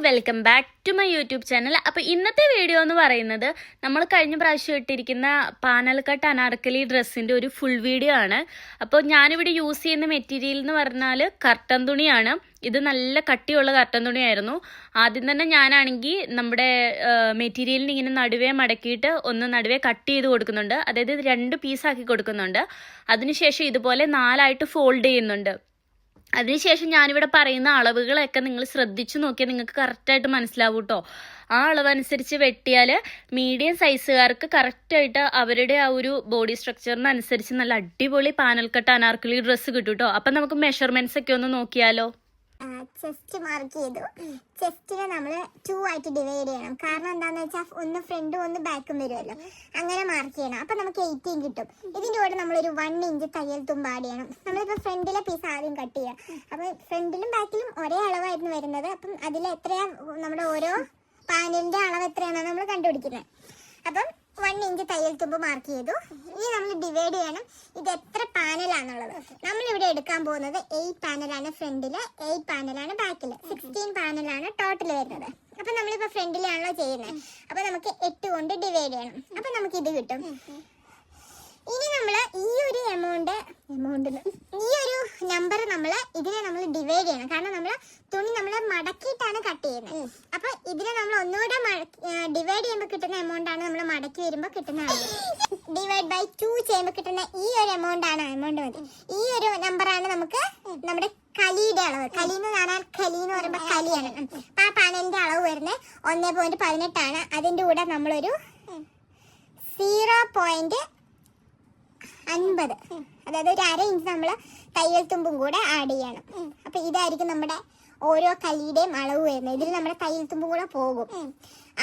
Welcome back to my YouTube channel. അപ്പോൾ ഇന്നത്തെ video എന്ന് പറയുന്നത് നമ്മൾ കഴിഞ്ഞ പ്രാവശ്യം ഇട്ടിരിക്കുന്ന പാനൽ കട്ട് അനാർക്കലി ഡ്രസ്സിൻ്റെ ഒരു ഫുൾ വീഡിയോ ആണ്. അപ്പോൾ ഞാനിവിടെ യൂസ് ചെയ്യുന്ന മെറ്റീരിയൽ എന്ന് പറഞ്ഞാൽ കർട്ടൻ തുണിയാണ്. ഇത് നല്ല കട്ടിയുള്ള കർട്ടൻ തുണിയായിരുന്നു. ആദ്യം തന്നെ ഞാനാണെങ്കിൽ നമ്മുടെ മെറ്റീരിയലിന് ഇങ്ങനെ നടുവേ മടക്കിയിട്ട് ഒന്ന് നടുവേ കട്ട് ചെയ്ത് കൊടുക്കുന്നുണ്ട്. അതായത് 2 പീസാക്കി കൊടുക്കുന്നുണ്ട്. അതിനുശേഷം ഇതുപോലെ 4ആയിട്ട് ഫോൾഡ് ചെയ്യുന്നുണ്ട്. അതിനുശേഷം ഞാനിവിടെ പറയുന്ന അളവുകളൊക്കെ നിങ്ങൾ ശ്രദ്ധിച്ചു നോക്കിയാൽ നിങ്ങൾക്ക് കറക്റ്റായിട്ട് മനസ്സിലാവും കേട്ടോ. ആ അളവനുസരിച്ച് വെട്ടിയാൽ മീഡിയം സൈസുകാർക്ക് കറക്റ്റായിട്ട് അവരുടെ ആ ഒരു ബോഡി സ്ട്രക്ചറിനനുസരിച്ച് നല്ല അടിപൊളി പാനൽ കട്ട് അനാർക്കലി ഡ്രസ്സ് കിട്ടും കേട്ടോ. അപ്പം നമുക്ക് മെഷർമെൻറ്റ്സ് ഒക്കെ ഒന്ന് നോക്കിയാലോ. ചെസ്റ്റ് മാർക്ക് ചെയ്തു. ചെസ്റ്റിനെ നമ്മൾ 2 ആയിട്ട് ഡിവൈഡ് ചെയ്യണം. കാരണം എന്താണെന്ന് വെച്ചാൽ ഒന്ന് ഫ്രണ്ടും ഒന്ന് ബാക്കും വരുമല്ലോ, അങ്ങനെ മാർക്ക് ചെയ്യണം. അപ്പം നമുക്ക് 18 കിട്ടും. ഇതിൻ്റെ കൂടെ നമ്മളൊരു 1 ഇഞ്ച് തയ്യൽ തുമ്പ് ആഡ് ചെയ്യണം. നമ്മളിപ്പോൾ ഫ്രണ്ടിലെ പീസ് ആദ്യം കട്ട് ചെയ്യുക. അപ്പം ഫ്രണ്ടിലും ബാക്കിലും ഒരേ അളവായിരുന്നു വരുന്നത്. അപ്പം അതിൽ എത്രയാണ് നമ്മുടെ ഓരോ പാനലിൻ്റെ അളവ് എത്രയാണെന്നാണ് നമ്മൾ കണ്ടുപിടിക്കുന്നത്. അപ്പം 1 ഇഞ്ച് തയ്യൽ തുമ്പ് മാർക്ക് ചെയ്തു. ഇനി നമ്മൾ ഡിവൈഡ് ചെയ്യണം ഇത് എത്ര പാനലാണെന്നുള്ളത്. നമ്മളിവിടെ എടുക്കാൻ പോകുന്നത് 8 പാനലാണ് ഫ്രണ്ടിൽ, 8 പാനലാണ് ബാക്കിൽ, 16 പാനലാണ് ടോട്ടൽ വരുന്നത്. അപ്പം നമ്മളിപ്പോൾ ഫ്രണ്ടിലാണല്ലോ ചെയ്യുന്നത്. അപ്പം നമുക്ക് 8 കൊണ്ട് ഡിവൈഡ് ചെയ്യണം. അപ്പം നമുക്ക് ഇത് കിട്ടും. ഇനി നമ്മൾ ഈ ഒരു ഈ ഒരു നമ്പർ ഇതിനെ നമ്മൾ ഡിവൈഡ് ചെയ്യണം. കാരണം നമ്മൾ തുണി മടക്കിയിട്ടാണ് കട്ട് ചെയ്യുന്നത്. അപ്പൊ ഇതിനെ നമ്മൾ ഒന്നുകൂടെ ഡിവൈഡ് ചെയ്യുമ്പോൾ കിട്ടുന്ന എമൗണ്ട് ആണ് നമ്മൾ മടക്കി വരുമ്പോൾ കിട്ടുന്ന ഡിവൈഡ് ബൈ 2 ചെയ്യുമ്പോൾ കിട്ടുന്ന ഈ ഒരു എമൗണ്ട് മതി. ഈ ഒരു നമ്പറാണ് നമുക്ക് നമ്മുടെ കലിയുടെ അളവ്. കലി എന്ന് പറഞ്ഞാൽ കലി എന്ന് പറയുമ്പോൾ കലിയാണ്. അപ്പൊ ആ പാനലിന്റെ അളവ് വരുന്നത് 1.18 ആണ്. അതിന്റെ കൂടെ നമ്മളൊരു 0.50, അതായത് ഒരു 1/2 ഇഞ്ച് നമ്മൾ തയ്യൽ തുമ്പും കൂടെ ആഡ് ചെയ്യണം. അപ്പൊ ഇതായിരിക്കും നമ്മുടെ ഓരോ കലിയുടെയും അളവ് വരുന്നത്. ഇതിൽ നമ്മുടെ തയ്യൽ തുമ്പും കൂടെ പോകും.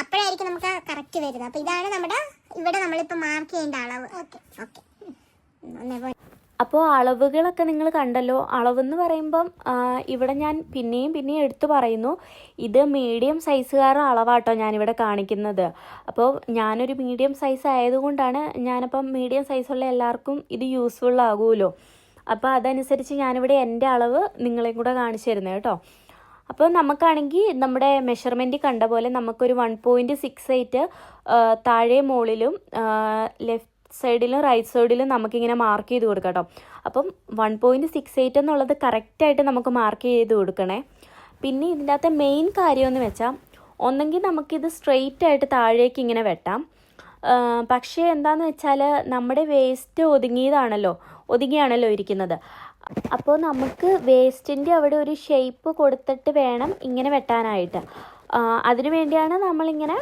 അപ്പോഴായിരിക്കും നമുക്ക് കറക്റ്റ് വരുന്നത്. അപ്പൊ ഇതാണ് നമ്മുടെ ഇവിടെ നമ്മളിപ്പോൾ മാർക്ക് ചെയ്യേണ്ട അളവ്. അപ്പോൾ അളവുകളൊക്കെ നിങ്ങൾ കണ്ടല്ലോ. അളവെന്ന് പറയുമ്പം ഇവിടെ ഞാൻ പിന്നെയും എടുത്തു പറയുന്നു, ഇത് മീഡിയം സൈസുകാരുടെ അളവാട്ടോ ഞാനിവിടെ കാണിക്കുന്നത്. അപ്പോൾ ഞാനൊരു മീഡിയം സൈസ് ആയതുകൊണ്ടാണ് ഞാനപ്പം മീഡിയം സൈസുള്ള എല്ലാവർക്കും ഇത് യൂസ്ഫുൾ ആകുമല്ലോ. അപ്പോൾ അതനുസരിച്ച് ഞാനിവിടെ എൻ്റെ അളവ് നിങ്ങളെയും കൂടെ കാണിച്ചു തരുന്നത് കേട്ടോ. അപ്പോൾ നമുക്കാണെങ്കിൽ നമ്മുടെ മെഷർമെൻറ്റ് കണ്ട പോലെ നമുക്കൊരു 1.68 താഴെ മുകളിലും ലെഫ്റ്റ് സൈഡിലും റൈറ്റ് സൈഡിലും നമുക്കിങ്ങനെ മാർക്ക് ചെയ്ത് കൊടുക്കാം കേട്ടോ. അപ്പം 1.68 എന്നുള്ളത് കറക്റ്റായിട്ട് നമുക്ക് മാർക്ക് ചെയ്ത് കൊടുക്കണേ. പിന്നെ ഇതിൻ്റെ അകത്തെ മെയിൻ കാര്യമെന്ന് വെച്ചാൽ ഒന്നെങ്കിൽ നമുക്കിത് സ്ട്രെയിറ്റ് ആയിട്ട് താഴേക്ക് ഇങ്ങനെ വെട്ടാം. പക്ഷേ എന്താണെന്ന് വെച്ചാൽ നമ്മുടെ വേസ്റ്റ് ഒതുങ്ങിയാണല്ലോ ഇരിക്കുന്നത്. അപ്പോൾ നമുക്ക് വേസ്റ്റിൻ്റെ അവിടെ ഒരു ഷേപ്പ് കൊടുത്തിട്ട് വേണം ഇങ്ങനെ വെട്ടാനായിട്ട്. അതിനു വേണ്ടിയാണ് നമ്മളിങ്ങനെ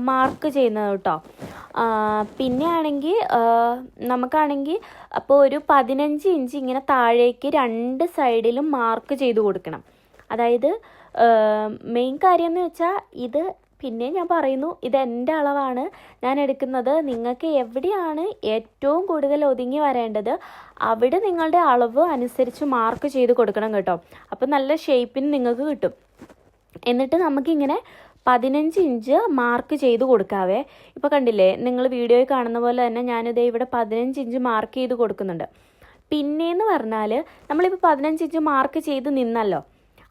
മാർക്ക് ചെയ്യുന്നത് കേട്ടോ. പിന്നെ ആണെങ്കിൽ നമുക്കാണെങ്കിൽ അപ്പോൾ ഒരു 15 ഇഞ്ച് ഇങ്ങനെ താഴേക്ക് 2 സൈഡിലും മാർക്ക് ചെയ്ത് കൊടുക്കണം. അതായത് മെയിൻ കാര്യം എന്ന് വെച്ചാൽ ഇത് പിന്നെ ഞാൻ പറയുന്നു, ഇത് എൻ്റെ അളവാണ് ഞാൻ എടുക്കുന്നത്. നിങ്ങൾക്ക് എവിടെയാണ് ഏറ്റവും കൂടുതൽ ഒതുങ്ങി വരേണ്ടത് അവിടെ നിങ്ങളുടെ അളവ് അനുസരിച്ച് മാർക്ക് ചെയ്ത് കൊടുക്കണം കേട്ടോ. അപ്പോൾ നല്ല ഷേപ്പിന് നിങ്ങൾക്ക് കിട്ടും. എന്നിട്ട് നമുക്കിങ്ങനെ 15 ഇഞ്ച് മാർക്ക് ചെയ്ത് കൊടുക്കാവേ. ഇപ്പോൾ കണ്ടില്ലേ, നിങ്ങൾ വീഡിയോയിൽ കാണുന്ന പോലെ തന്നെ ഞാനിതേ ഇവിടെ 15 ഇഞ്ച് മാർക്ക് ചെയ്ത് കൊടുക്കുന്നുണ്ട്. പിന്നെയെന്ന് പറഞ്ഞാൽ നമ്മളിപ്പോൾ 15 ഇഞ്ച് മാർക്ക് ചെയ്ത് നിന്നല്ലോ,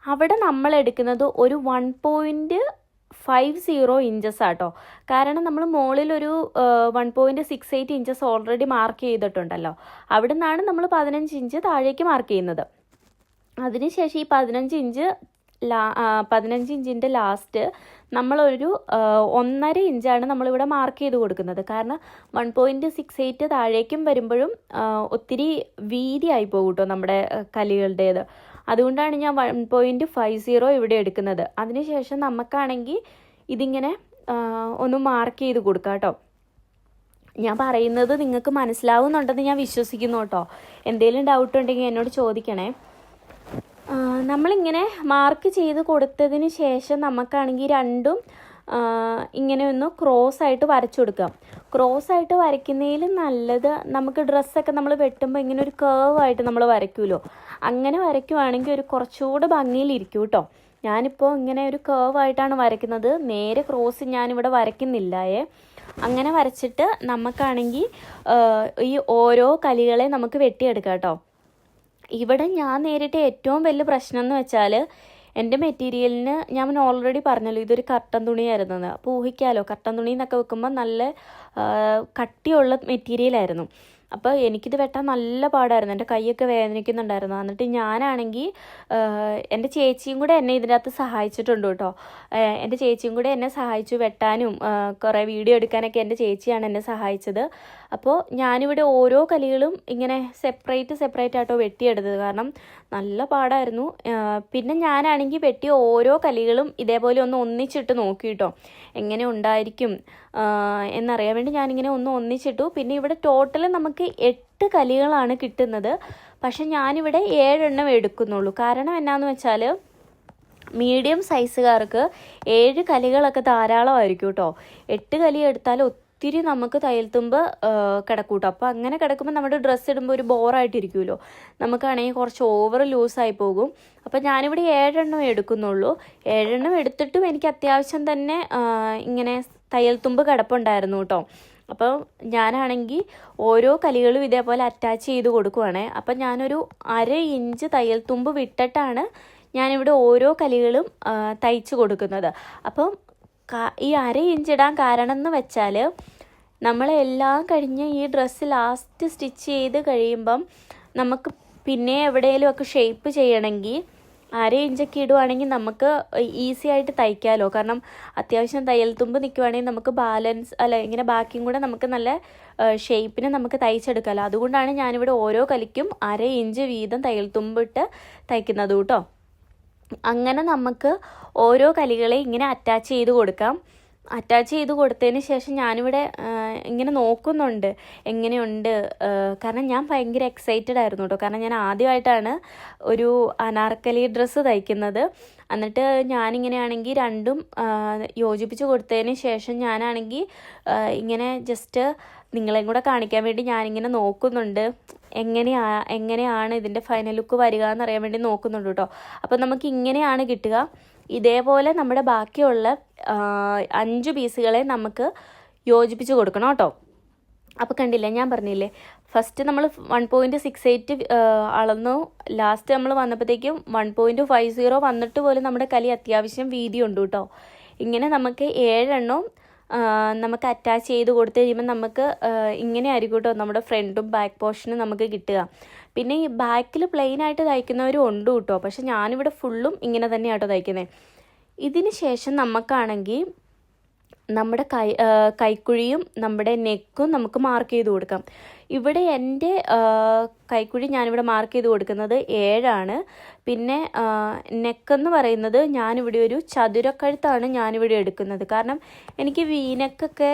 അവിടെ നമ്മൾ എടുക്കുന്നത് ഒരു 1.50 ഇഞ്ചസ് ആട്ടോ. കാരണം നമ്മൾ മുകളിലൊരു 1.68 ഇഞ്ചസ് ഓൾറെഡി മാർക്ക് ചെയ്തിട്ടുണ്ടല്ലോ. അവിടെ നിന്നാണ് നമ്മൾ 15 ഇഞ്ച് താഴേക്ക് മാർക്ക് ചെയ്യുന്നത്. അതിനുശേഷം ഈ 15 ഇഞ്ചിൻ്റെ ലാസ്റ്റ് നമ്മളൊരു 1.5 ഇഞ്ചാണ് നമ്മളിവിടെ മാർക്ക് ചെയ്ത് കൊടുക്കുന്നത്. കാരണം 1.68 താഴേക്കും വരുമ്പോഴും ഒത്തിരി വീതിയായി പോകും കേട്ടോ നമ്മുടെ കലികളുടേത്. അതുകൊണ്ടാണ് ഞാൻ 1.50 ഇവിടെ എടുക്കുന്നത്. അതിനുശേഷം നമുക്കാണെങ്കിൽ ഇതിങ്ങനെ ഒന്ന് മാർക്ക് ചെയ്ത് കൊടുക്കാം കേട്ടോ. ഞാൻ പറയുന്നത് നിങ്ങൾക്ക് മനസ്സിലാവുന്നുണ്ടെന്ന് ഞാൻ വിശ്വസിക്കുന്നു കേട്ടോ. എന്തെങ്കിലും ഡൗട്ട് ഉണ്ടെങ്കിൽ എന്നോട് ചോദിക്കണേ. നമ്മളിങ്ങനെ മാർക്ക് ചെയ്ത് കൊടുത്തതിന് ശേഷം നമുക്കാണെങ്കിൽ രണ്ടും ഇങ്ങനെ ഒന്ന് ക്രോസ് ആയിട്ട് വരച്ചു കൊടുക്കാം. ക്രോസ് ആയിട്ട് വരയ്ക്കുന്നതിലും നല്ലത് നമുക്ക് ഡ്രസ്സൊക്കെ നമ്മൾ വെട്ടുമ്പോൾ ഇങ്ങനെ ഒരു കേർവായിട്ട് നമ്മൾ വരയ്ക്കുമല്ലോ, അങ്ങനെ വരയ്ക്കുവാണെങ്കിൽ ഒരു കുറച്ചുകൂടെ ഭംഗിയിലിരിക്കും കേട്ടോ. ഞാനിപ്പോൾ ഇങ്ങനെ ഒരു കേർവായിട്ടാണ് വരയ്ക്കുന്നത്. നേരെ ക്രോസ് ഞാനിവിടെ വരയ്ക്കുന്നില്ലായേ. അങ്ങനെ വരച്ചിട്ട് നമുക്കാണെങ്കിൽ ഈ ഓരോ കലികളെ നമുക്ക് വെട്ടിയെടുക്കാം കേട്ടോ. ഇവിടെ ഞാൻ നേരിട്ട ഏറ്റവും വലിയ പ്രശ്നം എന്ന് വെച്ചാൽ എൻ്റെ മെറ്റീരിയലിന് ഞാൻ ഓൾറെഡി പറഞ്ഞല്ലോ ഇതൊരു കർട്ടൻ തുണിയായിരുന്നത്. അപ്പോൾ ഊഹിക്കാമല്ലോ, കർട്ടൻ തുണി എന്നൊക്കെ വെക്കുമ്പോൾ നല്ല കട്ടിയുള്ള മെറ്റീരിയലായിരുന്നു. അപ്പോൾ എനിക്കിത് വെട്ടാൻ നല്ല പാടായിരുന്നു, എൻ്റെ കൈയൊക്കെ വേദനിക്കുന്നുണ്ടായിരുന്നു. എന്നിട്ട് ഞാനാണെങ്കിൽ എൻ്റെ ചേച്ചിയും കൂടെ എന്നെ ഇതിനകത്ത് സഹായിച്ചിട്ടുണ്ട് കേട്ടോ. എൻ്റെ ചേച്ചിയും കൂടെ എന്നെ സഹായിച്ചു വെട്ടാനും കുറേ വീഡിയോ എടുക്കാനൊക്കെ എൻ്റെ ചേച്ചിയാണ് എന്നെ സഹായിച്ചത്. അപ്പോൾ ഞാനിവിടെ ഓരോ കലികളും ഇങ്ങനെ സെപ്പറേറ്റ് ആയിട്ടോ വെട്ടിയെടുത്തത്, കാരണം നല്ല പാടായിരുന്നു. പിന്നെ ഞാനാണെങ്കിൽ വെട്ടിയ ഓരോ കലികളും ഇതേപോലെ ഒന്ന് ഒന്നിച്ചിട്ട് നോക്കി കേട്ടോ, എങ്ങനെ ഉണ്ടായിരിക്കും എന്നറിയാൻ വേണ്ടി ഞാനിങ്ങനെ ഒന്ന് ഒന്നിച്ചിട്ടു. പിന്നെ ഇവിടെ ടോട്ടൽ നമുക്ക് 8 കലികളാണ് കിട്ടുന്നത്. പക്ഷെ ഞാനിവിടെ 7 എണ്ണം എടുക്കുന്നുള്ളൂ. കാരണം എന്നാന്ന് വെച്ചാൽ മീഡിയം സൈസുകാർക്ക് 7 കലികളൊക്കെ ധാരാളമായിരിക്കും കേട്ടോ. 8 കലി എടുത്താൽ ഒത്തിരി നമുക്ക് തയ്യൽത്തുമ്പ് കിടക്കും കേട്ടോ. അപ്പോൾ അങ്ങനെ കിടക്കുമ്പോൾ നമ്മുടെ ഡ്രസ്സ് ഇടുമ്പോൾ ഒരു ബോറായിട്ടിരിക്കുമല്ലോ, നമുക്കാണെങ്കിൽ കുറച്ച് ഓവർ ലൂസായി പോകും. അപ്പോൾ ഞാനിവിടെ 7 എണ്ണം എടുക്കുന്നുള്ളൂ. 7 എണ്ണം എടുത്തിട്ടും എനിക്ക് അത്യാവശ്യം തന്നെ ഇങ്ങനെ തയ്യൽത്തുമ്പ് കിടപ്പുണ്ടായിരുന്നു കേട്ടോ. അപ്പോൾ ഞാനാണെങ്കിൽ ഓരോ കലികളും ഇതേപോലെ അറ്റാച്ച് ചെയ്ത് കൊടുക്കുവാണേ. അപ്പം ഞാനൊരു 1/2 ഇഞ്ച് തയ്യൽത്തുമ്പ് വിട്ടിട്ടാണ് ഞാനിവിടെ ഓരോ കലികളും തയ്ച്ച് കൊടുക്കുന്നത്. അപ്പം ഈ 1/2 ഇഞ്ച് ഇടാൻ കാരണം എന്ന് വെച്ചാൽ നമ്മളെല്ലാം കഴിഞ്ഞ് ഈ ഡ്രസ്സ് ലാസ്റ്റ് സ്റ്റിച്ച് ചെയ്ത് കഴിയുമ്പം നമുക്ക് പിന്നെ എവിടെയെങ്കിലും ഒക്കെ ഷേപ്പ് ചെയ്യണമെങ്കിൽ 1/2 ഇഞ്ചൊക്കെ ഇടുവാണെങ്കിൽ നമുക്ക് ഈസി ആയിട്ട് തയ്ക്കാമല്ലോ. കാരണം അത്യാവശ്യം തയ്യൽ തുമ്പ് നിൽക്കുവാണെങ്കിൽ നമുക്ക് ഇങ്ങനെ ബാക്കിയും കൂടെ നമുക്ക് നല്ല ഷേപ്പിന് നമുക്ക് തയ്ച്ചെടുക്കാമല്ലോ. അതുകൊണ്ടാണ് ഞാനിവിടെ ഓരോ കലിക്കും 1/2 ഇഞ്ച് വീതം തയ്യൽ തുമ്പിട്ട് തയ്ക്കുന്നത് കേട്ടോ. അങ്ങനെ നമുക്ക് ഓരോ കലികളെ ഇങ്ങനെ അറ്റാച്ച് ചെയ്ത് കൊടുക്കാം. അറ്റാച്ച് ചെയ്ത് കൊടുത്തതിന് ശേഷം ഞാനിവിടെ ഇങ്ങനെ നോക്കുന്നുണ്ട് എങ്ങനെയുണ്ട്. കാരണം ഞാൻ ഭയങ്കര എക്സൈറ്റഡ് ആയിരുന്നു കേട്ടോ. കാരണം ഞാൻ ആദ്യമായിട്ടാണ് ഒരു അനാർക്കലി ഡ്രസ്സ് തയ്ക്കുന്നത്. എന്നിട്ട് ഞാനിങ്ങനെയാണെങ്കിൽ രണ്ടും യോജിപ്പിച്ച് കൊടുത്തതിന് ശേഷം ഞാനാണെങ്കിൽ ഇങ്ങനെ ജസ്റ്റ് നിങ്ങളെയും കൂടെ കാണിക്കാൻ വേണ്ടി ഞാനിങ്ങനെ നോക്കുന്നുണ്ട് എങ്ങനെയാണ് ഇതിൻ്റെ ഫൈനൽ ലുക്ക് വരിക എന്നറിയാൻ വേണ്ടി നോക്കുന്നുണ്ട് കേട്ടോ. അപ്പോൾ നമുക്ക് ഇങ്ങനെയാണ് കിട്ടുക. ഇതേപോലെ നമ്മുടെ ബാക്കിയുള്ള 5 പീസുകളെ നമുക്ക് യോജിപ്പിച്ച് കൊടുക്കണം കേട്ടോ. അപ്പോൾ കണ്ടില്ലേ, ഞാൻ പറഞ്ഞില്ലേ ഫസ്റ്റ് നമ്മൾ 1.68 അളന്നു, ലാസ്റ്റ് നമ്മൾ വന്നപ്പോഴത്തേക്കും 1.50 വന്നിട്ട് പോലും നമ്മുടെ കലി അത്യാവശ്യം വീതിയുണ്ട് കേട്ടോ. ഇങ്ങനെ നമുക്ക് 7 എണ്ണം നമുക്ക് അറ്റാച്ച് ചെയ്ത് കൊടുത്തു കഴിയുമ്പോൾ നമുക്ക് ഇങ്ങനെ ആയിരിക്കും കേട്ടോ നമ്മുടെ ഫ്രണ്ടും ബാക്ക് പോർഷനും നമുക്ക് കിട്ടുക. പിന്നെ ഈ ബാക്കിൽ പ്ലെയിൻ ആയിട്ട് തയ്ക്കുന്നവരും ഉണ്ട് കേട്ടോ. പക്ഷെ ഞാനിവിടെ ഫുള്ളും ഇങ്ങനെ തന്നെയാട്ടോ തയ്ക്കുന്നത്. ഇതിന് ശേഷം നമുക്കാണെങ്കിൽ നമ്മുടെ കൈക്കുഴിയും നമ്മുടെ നെക്കും നമുക്ക് മാർക്ക് ചെയ്ത് കൊടുക്കാം. ഇവിടെ എൻ്റെ കൈക്കുഴി ഞാനിവിടെ മാർക്ക് ചെയ്ത് കൊടുക്കുന്നത് 7 പിന്നെ നെക്കെന്ന് പറയുന്നത് ഞാനിവിടെ ഒരു ചതുരക്കഴുത്താണ് ഞാനിവിടെ എടുക്കുന്നത്. കാരണം എനിക്ക് വീനെക്കൊക്കെ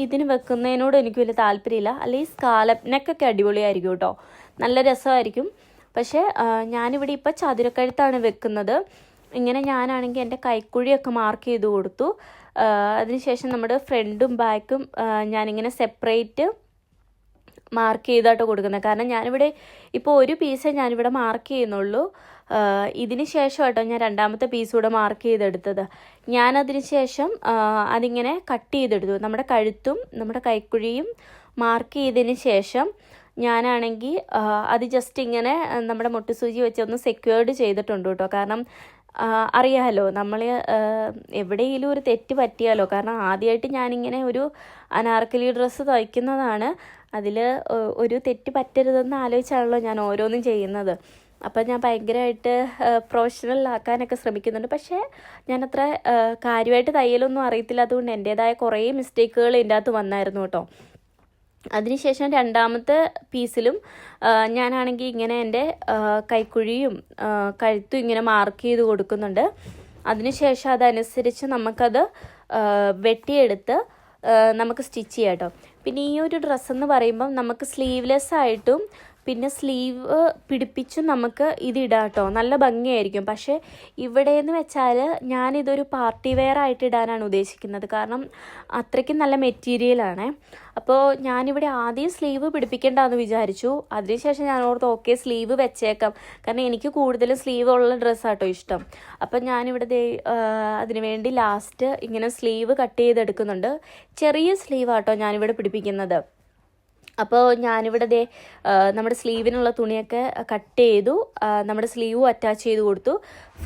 ഇതിന് വെക്കുന്നതിനോട് എനിക്ക് വലിയ താല്പര്യമില്ല. അല്ലെങ്കിൽ സ്കാലപ്പ് നെക്കൊക്കെ അടിപൊളിയായിരിക്കും കേട്ടോ, നല്ല രസമായിരിക്കും. പക്ഷേ ഞാനിവിടെ ഇപ്പോൾ ചതുരക്കഴുത്താണ് വെക്കുന്നത്. ഇങ്ങനെ ഞാനാണെങ്കിൽ എൻ്റെ കൈക്കുഴിയൊക്കെ മാർക്ക് ചെയ്ത് കൊടുത്തു. അതിനുശേഷം നമ്മുടെ ഫ്രണ്ടും ബാക്കും ഞാനിങ്ങനെ സെപ്പറേറ്റ് മാർക്ക് ചെയ്താട്ടോ കൊടുക്കുന്നത്. കാരണം ഞാനിവിടെ ഇപ്പോൾ ഒരു പീസേ ഞാനിവിടെ മാർക്ക് ചെയ്യുന്നുള്ളൂ. ഇതിന് ശേഷം കേട്ടോ ഞാൻ രണ്ടാമത്തെ പീസ് കൂടെ മാർക്ക് ചെയ്തെടുത്തത്. ഞാനതിന് ശേഷം അതിങ്ങനെ കട്ട് ചെയ്തെടുത്തു. നമ്മുടെ കഴുത്തും നമ്മുടെ കൈക്കുഴിയും മാർക്ക് ചെയ്തതിന് ശേഷം ഞാനാണെങ്കിൽ അത് ജസ്റ്റ് ഇങ്ങനെ നമ്മുടെ മുട്ടുസൂചി വെച്ച് ഒന്ന് സെക്യൂർഡ് ചെയ്തിട്ടുണ്ട് കേട്ടോ. കാരണം അറിയാമല്ലോ നമ്മൾ എവിടെയെങ്കിലും ഒരു തെറ്റ് പറ്റിയാലോ. കാരണം ആദ്യമായിട്ട് ഞാനിങ്ങനെ ഒരു അനാർക്കലി ഡ്രസ്സ് തയ്ക്കുന്നതാണ്. അതിൽ ഒരു തെറ്റ് പറ്റരുതെന്ന് ആലോചിച്ചാണല്ലോ ഞാൻ ഓരോന്നും ചെയ്യുന്നത്. അപ്പം ഞാൻ ഭയങ്കരമായിട്ട് പ്രൊഫഷണലാക്കാനൊക്കെ ശ്രമിക്കുന്നുണ്ട്. പക്ഷേ ഞാനത്ര കാര്യമായിട്ട് തയ്യലൊന്നും അറിയത്തില്ലാത്തതുകൊണ്ട് എൻ്റേതായ കുറേ മിസ്റ്റേക്കുകൾ ഇതിൻ്റെ അകത്ത് വന്നായിരുന്നു കേട്ടോ. അതിനുശേഷം രണ്ടാമത്തെ പീസിലും ഞാനാണെങ്കിൽ ഇങ്ങനെ എൻ്റെ കൈക്കുഴിയും കഴുത്തും ഇങ്ങനെ മാർക്ക് ചെയ്ത് കൊടുക്കുന്നുണ്ട്. അതിനുശേഷം അതനുസരിച്ച് നമുക്കത് വെട്ടിയെടുത്ത് നമുക്ക് സ്റ്റിച്ച് ചെയ്യാം കേട്ടോ. പിന്നെ ഈ ഒരു ഡ്രസ്സെന്ന് പറയുമ്പം നമുക്ക് സ്ലീവ്ലെസ് ആയിട്ടും പിന്നെ സ്ലീവ് പിടിപ്പിച്ചും നമുക്ക് ഇതിടാം കേട്ടോ, നല്ല ഭംഗിയായിരിക്കും. പക്ഷേ ഇവിടെയെന്ന് വെച്ചാൽ ഞാനിതൊരു പാർട്ടി വെയർ ആയിട്ട് ഇടാനാണ് ഉദ്ദേശിക്കുന്നത്. കാരണം അത്രയ്ക്കും നല്ല മെറ്റീരിയലാണ്. അപ്പോൾ ഞാനിവിടെ ആദ്യം സ്ലീവ് പിടിപ്പിക്കേണ്ടെന്ന് വിചാരിച്ചു. അതിനുശേഷം ഞാൻ ഓർത്ത് ഓക്കെ സ്ലീവ് വെച്ചേക്കാം, കാരണം എനിക്ക് കൂടുതലും സ്ലീവ് ഉള്ള ഡ്രസ്സാട്ടോ ഇഷ്ടം. അപ്പം ഞാനിവിടെ അതിന് വേണ്ടി ലാസ്റ്റ് ഇങ്ങനെ സ്ലീവ് കട്ട് ചെയ്തെടുക്കുന്നുണ്ട്. ചെറിയ സ്ലീവാട്ടോ ഞാനിവിടെ പിടിപ്പിക്കുന്നത്. അപ്പോൾ ഞാനിവിടെ ദേ നമ്മുടെ സ്ലീവിനുള്ള തുണിയൊക്കെ കട്ട് ചെയ്തു, നമ്മുടെ സ്ലീവും അറ്റാച്ച് ചെയ്ത് കൊടുത്തു.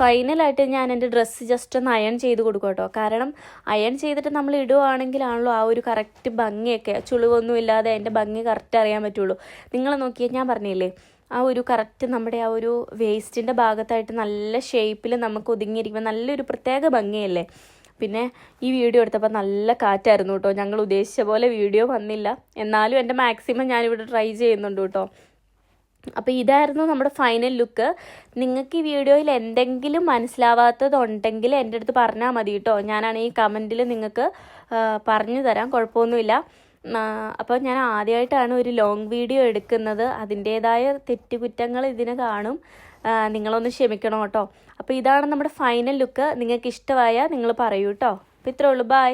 ഫൈനലായിട്ട് ഞാൻ എൻ്റെ ഡ്രസ്സ് ജസ്റ്റ് ഒന്ന് അയൺ ചെയ്ത് കൊടുക്കും കേട്ടോ. കാരണം അയൺ ചെയ്തിട്ട് നമ്മൾ ഇടുവാണെങ്കിലാണല്ലോ ആ ഒരു കറക്റ്റ് ഭംഗിയൊക്കെ, ചുളിവൊന്നും ഇല്ലാതെ അതിൻ്റെ ഭംഗി കറക്റ്റ് അറിയാൻ പറ്റുള്ളൂ. നിങ്ങൾ നോക്കിയാൽ ഞാൻ പറഞ്ഞില്ലേ, ആ ഒരു കറക്റ്റ് നമ്മുടെ ആ ഒരു വേസ്റ്റിൻ്റെ ഭാഗത്തായിട്ട് നല്ല ഷേപ്പിൽ നമുക്ക് ഒതുങ്ങിയിരിക്കുമ്പോൾ നല്ലൊരു പ്രത്യേക ഭംഗിയല്ലേ. പിന്നെ ഈ വീഡിയോ എടുത്തപ്പോൾ നല്ല കാറ്റായിരുന്നു കേട്ടോ. ഞങ്ങൾ ഉദ്ദേശിച്ച പോലെ വീഡിയോ വന്നില്ല, എന്നാലും എൻ്റെ മാക്സിമം ഞാനിവിടെ ട്രൈ ചെയ്യുന്നുണ്ട് കേട്ടോ. അപ്പോൾ ഇതായിരുന്നു നമ്മുടെ ഫൈനൽ ലുക്ക്. നിങ്ങൾക്ക് ഈ വീഡിയോയിൽ എന്തെങ്കിലും മനസ്സിലാവാത്തതുണ്ടെങ്കിൽ എൻ്റെ അടുത്ത് പറഞ്ഞാൽ മതി കേട്ടോ. ഞാനാണെങ്കിൽ കമൻറ്റിൽ നിങ്ങൾക്ക് പറഞ്ഞു തരാം, കുഴപ്പമൊന്നുമില്ല. അപ്പോൾ ഞാൻ ആദ്യമായിട്ടാണ് ഒരു ലോങ് വീഡിയോ എടുക്കുന്നത്, അതിൻ്റേതായ തെറ്റുകുറ്റങ്ങൾ ഇതിന് കാണും, നിങ്ങളൊന്ന് ക്ഷമിക്കണം കേട്ടോ. അപ്പോൾ ഇതാണ് നമ്മുടെ ഫൈനൽ ലുക്ക്. നിങ്ങൾക്ക് ഇഷ്ടമായാൽ നിങ്ങൾ പറയൂ കേട്ടോ. അപ്പോൾ ഇത്രേ ഉള്ളൂ, ബൈ.